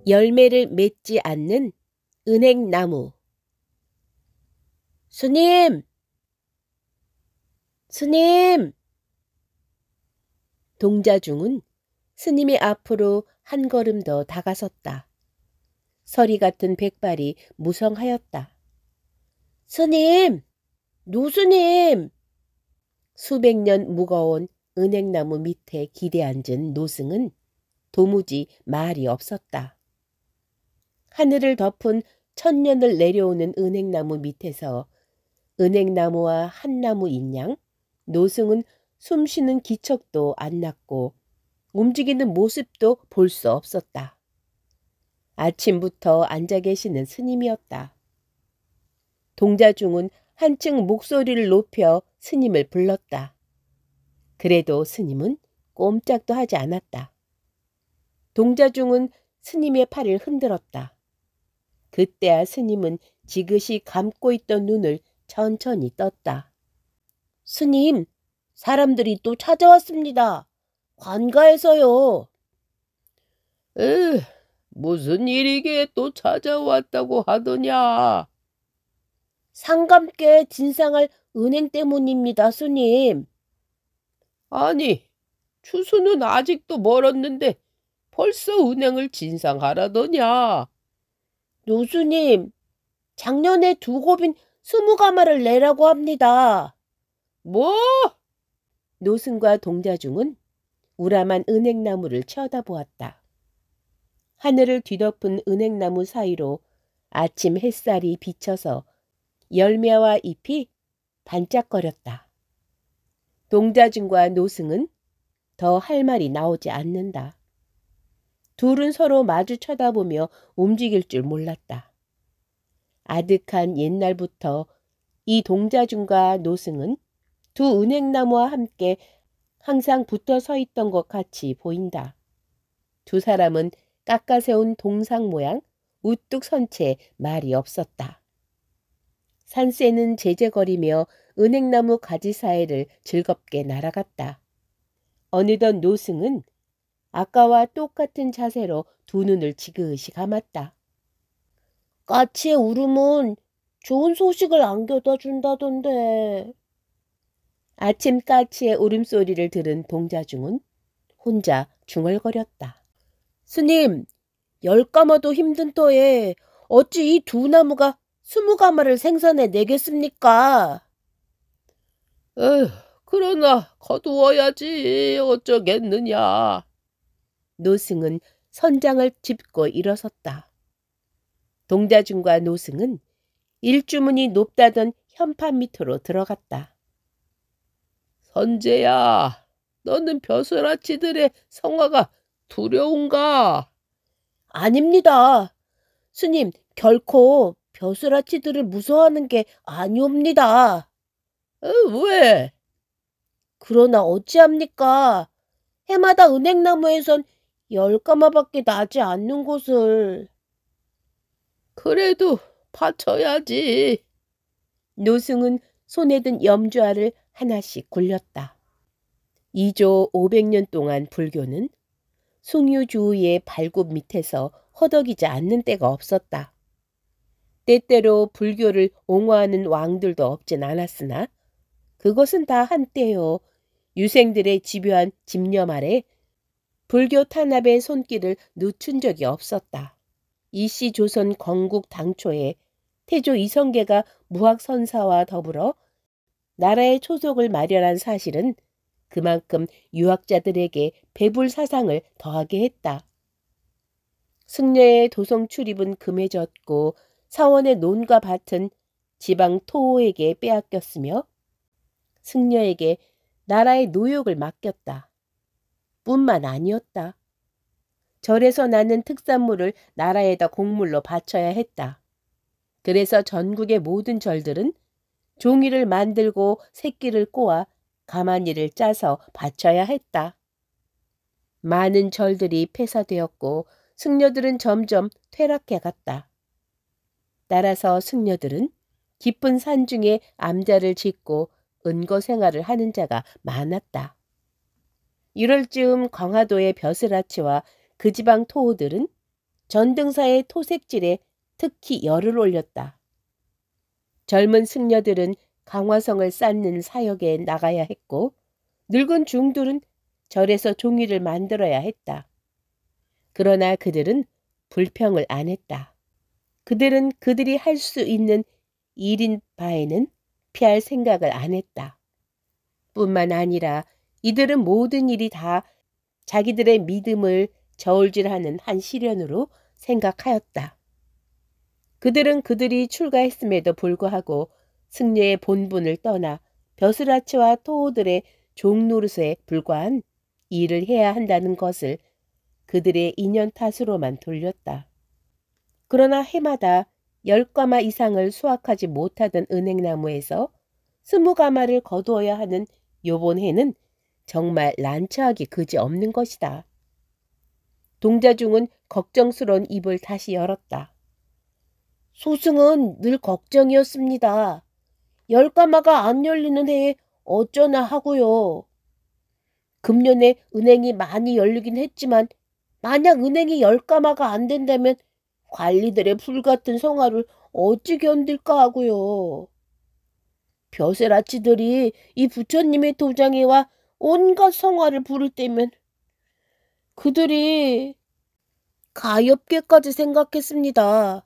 열매를 맺지 않는 은행나무. 스님! 스님! 동자중은 스님의 앞으로 한 걸음 더 다가섰다. 서리 같은 백발이 무성하였다. 스님! 노스님! 수백 년 무거운 은행나무 밑에 기대앉은 노승은 도무지 말이 없었다. 하늘을 덮은 천년을 내려오는 은행나무 밑에서 은행나무와 한나무인 양 노승은 숨쉬는 기척도 안 났고 움직이는 모습도 볼 수 없었다. 아침부터 앉아 계시는 스님이었다. 동자중은 한층 목소리를 높여 스님을 불렀다. 그래도 스님은 꼼짝도 하지 않았다. 동자중은 스님의 팔을 흔들었다. 그때야 스님은 지그시 감고 있던 눈을 천천히 떴다. 스님, 사람들이 또 찾아왔습니다. 관가에서요. 무슨 일이게 또 찾아왔다고 하더냐? 상감께 진상할 은행 때문입니다, 스님. 아니, 추수는 아직도 멀었는데 벌써 은행을 진상하라더냐? 노수님, 작년에 두 곱인 20가마를 내라고 합니다. 뭐? 노승과 동자중은 우람한 은행나무를 쳐다보았다. 하늘을 뒤덮은 은행나무 사이로 아침 햇살이 비쳐서 열매와 잎이 반짝거렸다. 동자중과 노승은 더 할 말이 나오지 않는다. 둘은 서로 마주 쳐다보며 움직일 줄 몰랐다. 아득한 옛날부터 이 동자중과 노승은 두 은행나무와 함께 항상 붙어 서 있던 것 같이 보인다. 두 사람은 깎아세운 동상 모양 우뚝 선 채 말이 없었다. 산새는 제제거리며 은행나무 가지 사이를 즐겁게 날아갔다. 어느덧 노승은 아까와 똑같은 자세로 두 눈을 지그시 감았다. 까치의 울음은 좋은 소식을 안겨다 준다던데. 아침 까치의 울음소리를 들은 동자중은 혼자 중얼거렸다. 스님, 10가마도 힘든 터에 어찌 이 두 나무가 20가마를 생산해 내겠습니까? 그러나 거두어야지 어쩌겠느냐. 노승은 선장을 짚고 일어섰다. 동자중과 노승은 일주문이 높다던 현판 밑으로 들어갔다. 선제야, 너는 벼슬아치들의 성화가 두려운가? 아닙니다. 스님, 결코 벼슬아치들을 무서워하는 게 아니옵니다. 왜? 그러나 어찌합니까? 해마다 은행나무에선 10가마밖에 나지 않는 곳을. 그래도 바쳐야지. 노승은 손에 든 염주알을 하나씩 굴렸다. 2조 500년 동안 불교는 숭유주의의 발굽 밑에서 허덕이지 않는 때가 없었다. 때때로 불교를 옹호하는 왕들도 없진 않았으나 그것은 다 한때요. 유생들의 집요한 집념 아래 불교 탄압의 손길을 늦춘 적이 없었다. 이씨 조선 건국 당초에 태조 이성계가 무학선사와 더불어 나라의 초속을 마련한 사실은 그만큼 유학자들에게 배불 사상을 더하게 했다. 승려의 도성 출입은 금해졌고 사원의 논과 밭은 지방 토호에게 빼앗겼으며 승려에게 나라의 노역을 맡겼다. 뿐만 아니었다. 절에서 나는 특산물을 나라에다 공물로 바쳐야 했다. 그래서 전국의 모든 절들은 종이를 만들고 새끼를 꼬아 가마니를 짜서 바쳐야 했다. 많은 절들이 폐사되었고 승려들은 점점 퇴락해 갔다. 따라서 승려들은 깊은 산 중에 암자를 짓고 은거 생활을 하는 자가 많았다. 1월쯤 광화도의 벼슬아치와 그 지방 토호들은 전등사의 토색질에 특히 열을 올렸다. 젊은 승려들은 강화성을 쌓는 사역에 나가야 했고 늙은 중들은 절에서 종이를 만들어야 했다. 그러나 그들은 불평을 안 했다. 그들은 그들이 할 수 있는 일인 바에는 피할 생각을 안 했다. 뿐만 아니라 이들은 모든 일이 다 자기들의 믿음을 저울질하는 한 시련으로 생각하였다. 그들은 그들이 출가했음에도 불구하고 승려의 본분을 떠나 벼슬아치와 토호들의 종노릇에 불과한 일을 해야 한다는 것을 그들의 인연 탓으로만 돌렸다. 그러나 해마다 10가마 이상을 수확하지 못하던 은행나무에서 20가마를 거두어야 하는 요번 해는 정말 난처하기 그지없는 것이다. 동자중은 걱정스러운 입을 다시 열었다. 소승은 늘 걱정이었습니다. 10가마가 안 열리는 해에 어쩌나 하고요. 금년에 은행이 많이 열리긴 했지만 만약 은행이 10가마가 안 된다면 관리들의 불같은 성화를 어찌 견딜까 하고요. 벼슬아치들이 이 부처님의 도장에 와 온갖 성화를 부를 때면 그들이 가엾게까지 생각했습니다.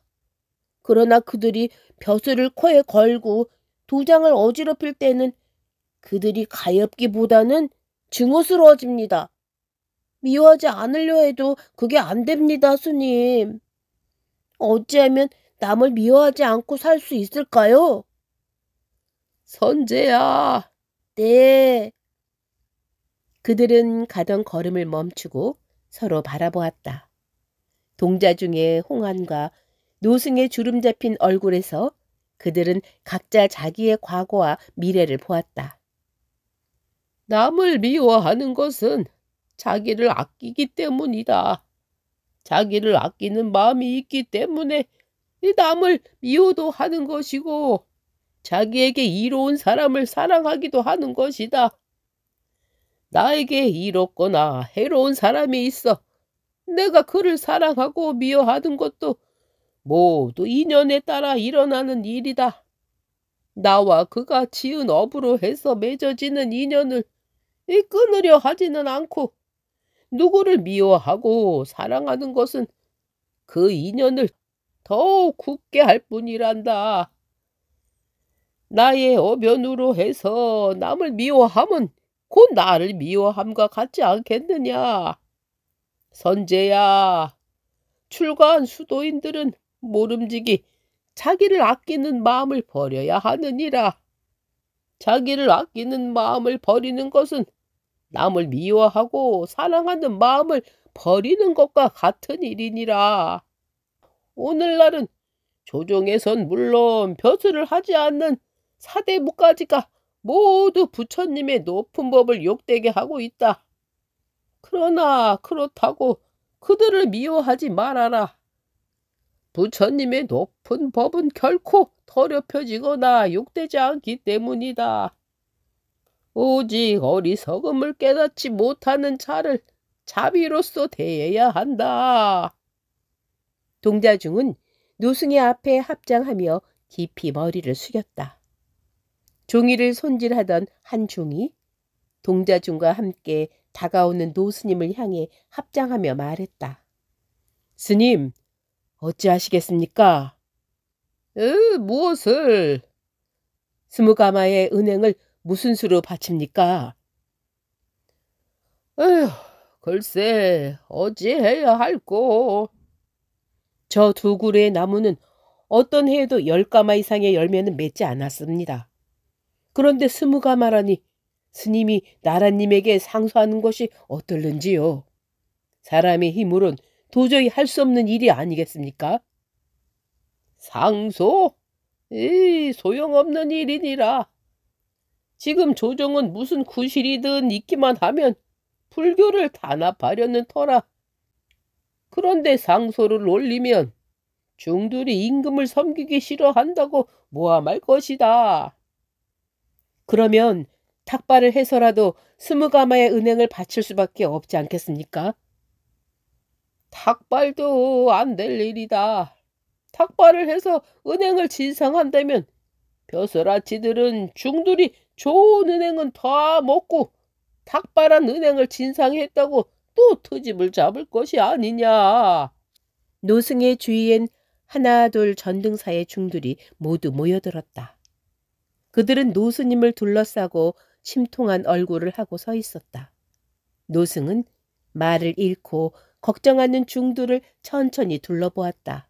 그러나 그들이 벼슬을 코에 걸고 도장을 어지럽힐 때는 그들이 가엾기보다는 증오스러워집니다. 미워하지 않으려 해도 그게 안 됩니다, 스님. 어찌하면 남을 미워하지 않고 살 수 있을까요? 선재야. 네. 그들은 가던 걸음을 멈추고 서로 바라보았다. 동자 중에 홍안과 노승의 주름 잡힌 얼굴에서 그들은 각자 자기의 과거와 미래를 보았다. 남을 미워하는 것은 자기를 아끼기 때문이다. 자기를 아끼는 마음이 있기 때문에 이 남을 미워도 하는 것이고 자기에게 이로운 사람을 사랑하기도 하는 것이다. 나에게 이롭거나 해로운 사람이 있어 내가 그를 사랑하고 미워하는 것도 모두 인연에 따라 일어나는 일이다. 나와 그가 지은 업으로 해서 맺어지는 인연을 끊으려 하지는 않고 누구를 미워하고 사랑하는 것은 그 인연을 더욱 굳게 할 뿐이란다. 나의 어변으로 해서 남을 미워함은 곧 나를 미워함과 같지 않겠느냐. 선재야, 출가한 수도인들은 모름지기 자기를 아끼는 마음을 버려야 하느니라. 자기를 아끼는 마음을 버리는 것은 남을 미워하고 사랑하는 마음을 버리는 것과 같은 일이니라. 오늘날은 조정에선 물론 벼슬을 하지 않는 사대부까지가 모두 부처님의 높은 법을 욕되게 하고 있다. 그러나 그렇다고 그들을 미워하지 말아라. 부처님의 높은 법은 결코 더럽혀지거나 욕되지 않기 때문이다. 오직 어리석음을 깨닫지 못하는 자를 자비로서 대해야 한다. 동자중은 노승의 앞에 합장하며 깊이 머리를 숙였다. 종이를 손질하던 한 종이 동자중과 함께 다가오는 노스님을 향해 합장하며 말했다. 스님, 어찌하시겠습니까? 무엇을? 20가마의 은행을 무슨 수로 바칩니까? 에휴, 글쎄 어찌해야 할꼬. 저 두 그루의 나무는 어떤 해에도 10가마 이상의 열매는 맺지 않았습니다. 그런데 20가마라니 스님이 나라님에게 상소하는 것이 어떨는지요? 사람의 힘으론 도저히 할 수 없는 일이 아니겠습니까? 상소? 소용없는 일이니라. 지금 조정은 무슨 구실이든 있기만 하면 불교를 단합하려는 터라. 그런데 상소를 올리면 중들이 임금을 섬기기 싫어한다고 모함할 것이다. 그러면 탁발을 해서라도 20가마의 은행을 바칠 수밖에 없지 않겠습니까? 탁발도 안 될 일이다. 탁발을 해서 은행을 진상한다면 벼슬아치들은 중들이 좋은 은행은 다 먹고 탁발한 은행을 진상했다고 또 트집을 잡을 것이 아니냐. 노승의 주위엔 하나 둘 전등사의 중들이 모두 모여들었다. 그들은 노스님을 둘러싸고 심통한 얼굴을 하고 서 있었다. 노승은 말을 잃고 걱정하는 중들을 천천히 둘러보았다.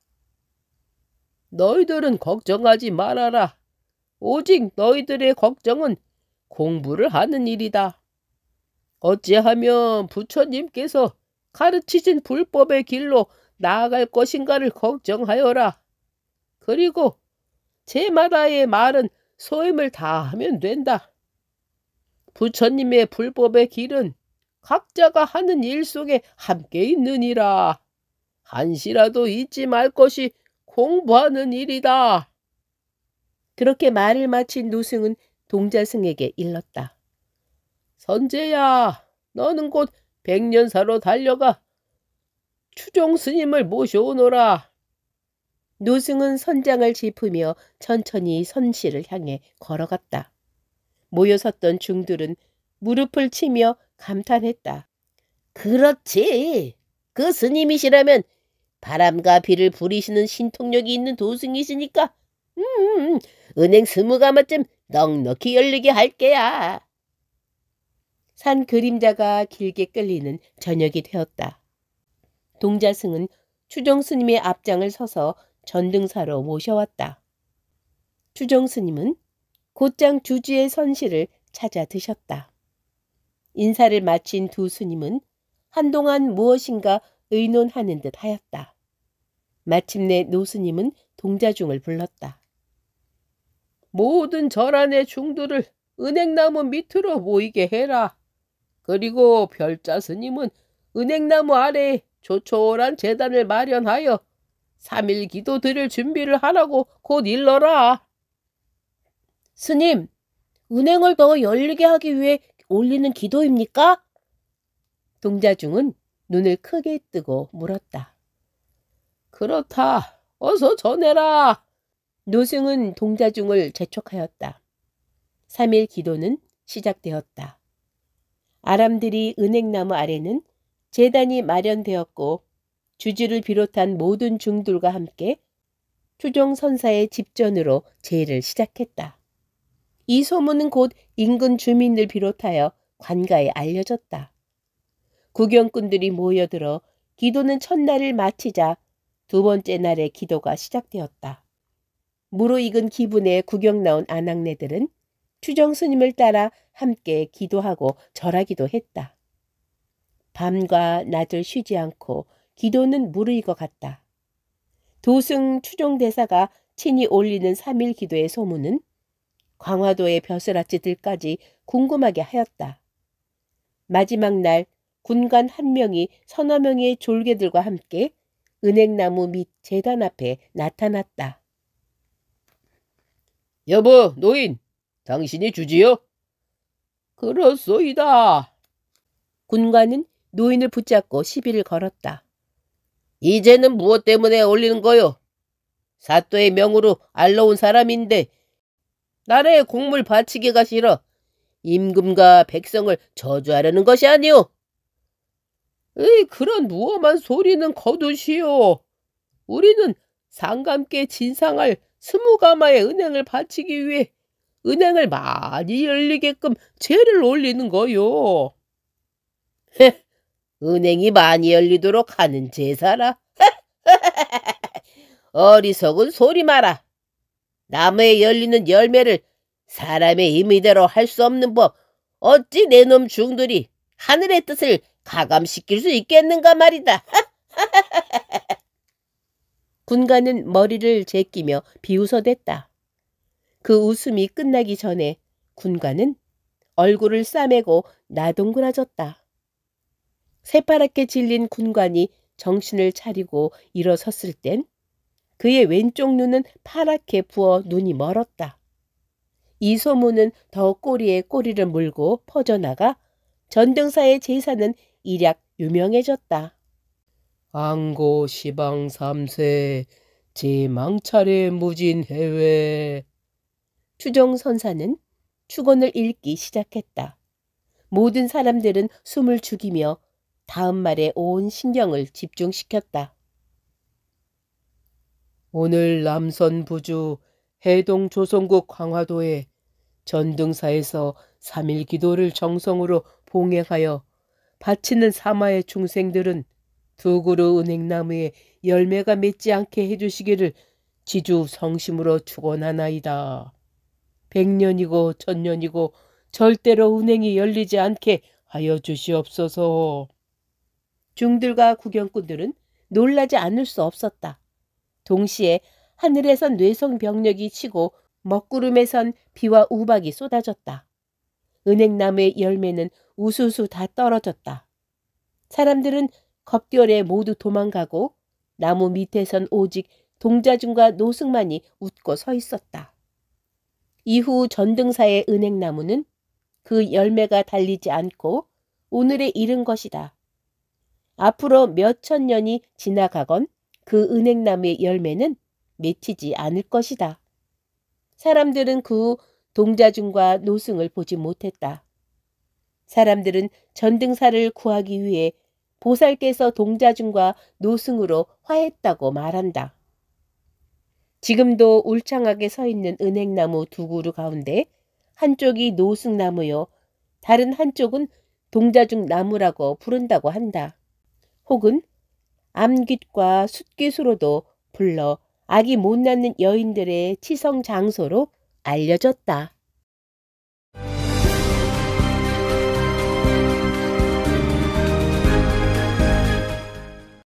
너희들은 걱정하지 말아라. 오직 너희들의 걱정은 공부를 하는 일이다. 어찌하면 부처님께서 가르치신 불법의 길로 나아갈 것인가를 걱정하여라. 그리고 제마다의 말은 소임을 다하면 된다. 부처님의 불법의 길은 각자가 하는 일 속에 함께 있느니라. 한시라도 잊지 말 것이 공부하는 일이다. 그렇게 말을 마친 노승은 동자승에게 일렀다. 선제야, 너는 곧 백년사로 달려가 추종 스님을 모셔오너라. 노승은 선장을 짚으며 천천히 선실을 향해 걸어갔다. 모여섰던 중들은 무릎을 치며 감탄했다. 그렇지. 그 스님이시라면 바람과 비를 부리시는 신통력이 있는 도승이시니까 은행 20가마쯤 넉넉히 열리게 할게야. 산 그림자가 길게 끌리는 저녁이 되었다. 동자승은 추종스님의 앞장을 서서 전등사로 모셔왔다. 추종스님은 곧장 주지의 선실을 찾아 드셨다. 인사를 마친 두 스님은 한동안 무엇인가 의논하는 듯 하였다. 마침내 노스님은 동자중을 불렀다. 모든 절안의 중들을 은행나무 밑으로 모이게 해라. 그리고 별자 스님은 은행나무 아래에 조촐한 제단을 마련하여 3일 기도 드릴 준비를 하라고 곧 일러라. 스님, 은행을 더 열리게 하기 위해 올리는 기도입니까? 동자중은 눈을 크게 뜨고 물었다. 그렇다. 어서 전해라. 노승은 동자중을 재촉하였다. 3일 기도는 시작되었다. 아람들이 은행나무 아래는 제단이 마련되었고 주지를 비롯한 모든 중들과 함께 추종선사의 집전으로 제를 시작했다. 이 소문은 곧 인근 주민들 비롯하여 관가에 알려졌다. 구경꾼들이 모여들어 기도는 첫날을 마치자 두 번째 날의 기도가 시작되었다. 무르익은 기분에 구경 나온 아낙네들은 추정스님을 따라 함께 기도하고 절하기도 했다. 밤과 낮을 쉬지 않고 기도는 무르익어 갔다. 도승 추종대사가 친히 올리는 3일 기도의 소문은 광화도의 벼슬아치들까지 궁금하게 하였다. 마지막 날 군관 한 명이 서너 명의 졸개들과 함께 은행나무 밑 제단 앞에 나타났다. 여보, 노인, 당신이 주지요? 그렇소이다. 군관은 노인을 붙잡고 시비를 걸었다. 이제는 무엇 때문에 올리는 거요? 사또의 명으로 알러온 사람인데 나라의 공물 바치기가 싫어 임금과 백성을 저주하려는 것이 아니오. 에이, 그런 무엄한 소리는 거두시오. 우리는 상감께 진상할 20가마의 은행을 바치기 위해 은행을 많이 열리게끔 제를 올리는 거요. 은행이 많이 열리도록 하는 제사라. 어리석은 소리 마라. 나무에 열리는 열매를 사람의 임의대로 할 수 없는 법 어찌 내 놈 중들이 하늘의 뜻을 가감시킬 수 있겠는가 말이다. 군관은 머리를 제끼며 비웃어댔다. 그 웃음이 끝나기 전에 군관은 얼굴을 싸매고 나동그라졌다. 새파랗게 질린 군관이 정신을 차리고 일어섰을 땐 그의 왼쪽 눈은 파랗게 부어 눈이 멀었다. 이 소문은 더 꼬리에 꼬리를 물고 퍼져나가 전등사의 제사는 일약 유명해졌다. 안고 시방 3세 제망차례 무진해외. 추종선사는 축원을 읽기 시작했다. 모든 사람들은 숨을 죽이며 다음 말에 온 신경을 집중시켰다. 오늘 남선 부주 해동 조선국 광화도에 전등사에서 3일 기도를 정성으로 봉행하여 바치는 사마의 중생들은 두 그루 은행나무에 열매가 맺지 않게 해주시기를 지주 성심으로 축원하나이다. 100년이고 1000년이고 절대로 은행이 열리지 않게 하여 주시옵소서. 중들과 구경꾼들은 놀라지 않을 수 없었다. 동시에 하늘에선 뇌성병력이 치고 먹구름에선 비와 우박이 쏟아졌다. 은행나무의 열매는 우수수 다 떨어졌다. 사람들은 겁결에 모두 도망가고 나무 밑에선 오직 동자중과 노승만이 웃고 서 있었다. 이후 전등사의 은행나무는 그 열매가 달리지 않고 오늘에 이른 것이다. 앞으로 몇천 년이 지나가건 그 은행나무의 열매는 맺히지 않을 것이다. 사람들은 그 후 동자중과 노승을 보지 못했다. 사람들은 전등사를 구하기 위해 보살께서 동자중과 노승으로 화했다고 말한다. 지금도 울창하게 서 있는 은행나무 두 그루 가운데 한쪽이 노승나무요, 다른 한쪽은 동자중 나무라고 부른다고 한다. 혹은 암깃과 숫깃으로도 불러 아기 못 낳는 여인들의 치성 장소로 알려졌다.